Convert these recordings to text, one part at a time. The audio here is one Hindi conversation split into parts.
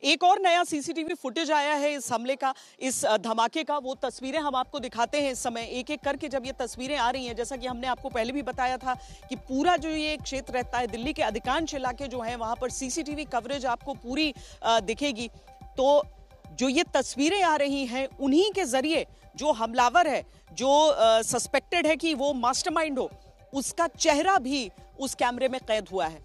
एक और नया सीसीटीवी फुटेज आया है इस हमले का, इस धमाके का। वो तस्वीरें हम आपको दिखाते हैं इस समय एक एक करके। जब ये तस्वीरें आ रही हैं, जैसा कि हमने आपको पहले भी बताया था कि पूरा जो ये क्षेत्र रहता है, दिल्ली के अधिकांश इलाके जो हैं वहां पर सीसीटीवी कवरेज आपको पूरी दिखेगी। तो जो ये तस्वीरें आ रही हैं, उन्हीं के जरिए जो हमलावर है, जो सस्पेक्टेड है कि वो मास्टरमाइंड हो, उसका चेहरा भी उस कैमरे में कैद हुआ है।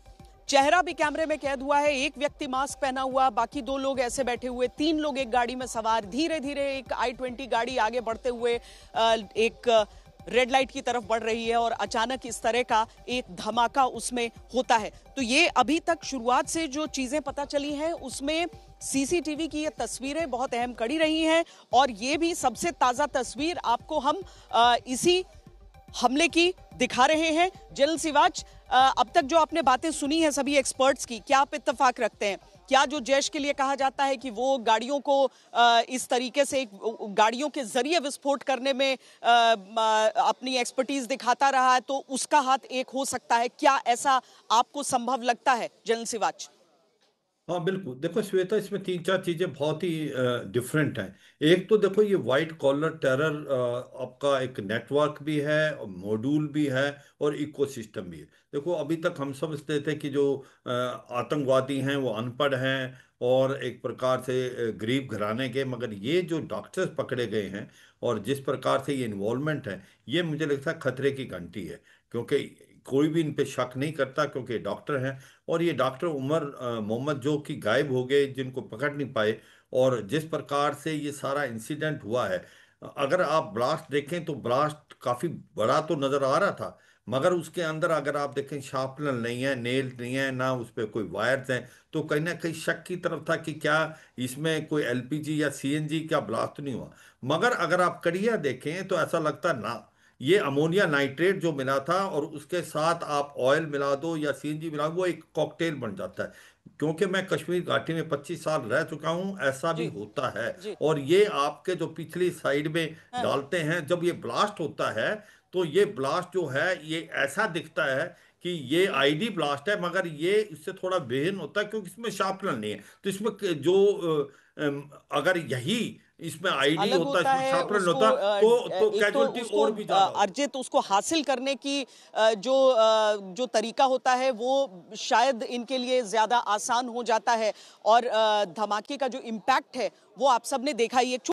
चेहरा भी कैमरे में कैद हुआ है। एक व्यक्ति मास्क पहना हुआ, बाकी दो लोग ऐसे बैठे हुए, तीन लोग एक गाड़ी में सवार। धीरे धीरे एक i20 गाड़ी आगे बढ़ते हुए एक रेड लाइट की तरफ बढ़ रही है और अचानक इस तरह का एक धमाका उसमें होता है। तो ये अभी तक शुरुआत से जो चीजें पता चली हैं उसमें सीसीटीवी की ये तस्वीरें बहुत अहम कड़ी रही हैं। और ये भी सबसे ताजा तस्वीर आपको हम इसी हमले की दिखा रहे हैं। जनरल सिवाच, अब तक जो आपने बातें सुनी है सभी एक्सपर्ट्स की, क्या आप इत्तेफाक रखते हैं? क्या जो जैश के लिए कहा जाता है कि वो गाड़ियों को इस तरीके से गाड़ियों के जरिए विस्फोट करने में अपनी एक्सपर्टीज दिखाता रहा है, तो उसका हाथ एक हो सकता है? क्या ऐसा आपको संभव लगता है जनरल सिवाच? हाँ बिल्कुल। देखो श्वेता, इसमें तीन चार चीजें बहुत ही डिफरेंट हैं। एक तो देखो, ये वाइट कॉलर टेरर आपका एक नेटवर्क भी है और मॉड्यूल भी है और इकोसिस्टम भी है। देखो, अभी तक हम समझते थे कि जो आतंकवादी हैं वो अनपढ़ हैं और एक प्रकार से गरीब घराने के, मगर ये जो डॉक्टर्स पकड़े गए हैं और जिस प्रकार से ये इन्वॉल्वमेंट है, ये मुझे लगता है खतरे की घंटी है। क्योंकि कोई भी इन पे शक नहीं करता, क्योंकि डॉक्टर हैं। और ये डॉक्टर उमर मोहम्मद जो कि गायब हो गए, जिनको पकड़ नहीं पाए, और जिस प्रकार से ये सारा इंसिडेंट हुआ है, अगर आप ब्लास्ट देखें तो ब्लास्ट काफी बड़ा तो नजर आ रहा था, मगर उसके अंदर अगर आप देखें शार्पनर नहीं है, नेल नहीं है, ना उस पर कोई वायर्स हैं। तो कहीं ना कहीं शक की तरफ था कि क्या इसमें कोई एलपीजी या सीएनजी का ब्लास्ट नहीं हुआ। मगर अगर आप कड़िया देखें तो ऐसा लगता ना, ये अमोनिया नाइट्रेट जो मिला था और उसके साथ आप ऑयल मिला दो या सीएनजी मिला दो, वो एक कॉकटेल बन जाता है। क्योंकि मैं कश्मीर घाटी में 25 साल रह चुका हूं, ऐसा भी जी होता है। जी। और ये आपके जो पिछली साइड में हाँ। डालते हैं, जब ये ब्लास्ट होता है तो ये ब्लास्ट जो है ये ऐसा दिखता है कि ये आईडी ब्लास्ट है, मगर ये इससे थोड़ा भिन्न होता है क्योंकि इसमें शार्पनर नहीं है। तो इसमें जो अगर यही इसमें आईडी अलग होता, होता इसमें है शार्पनर नहीं उसको, होता, तो एक तो कैजुअलिटी उसको और भी ज्यादा होती। अर्जित उसको हासिल करने की जो तरीका होता है वो शायद इनके लिए ज्यादा आसान हो जाता है। और धमाके का जो इम्पैक्ट है वो आप सबने देखा ही। एक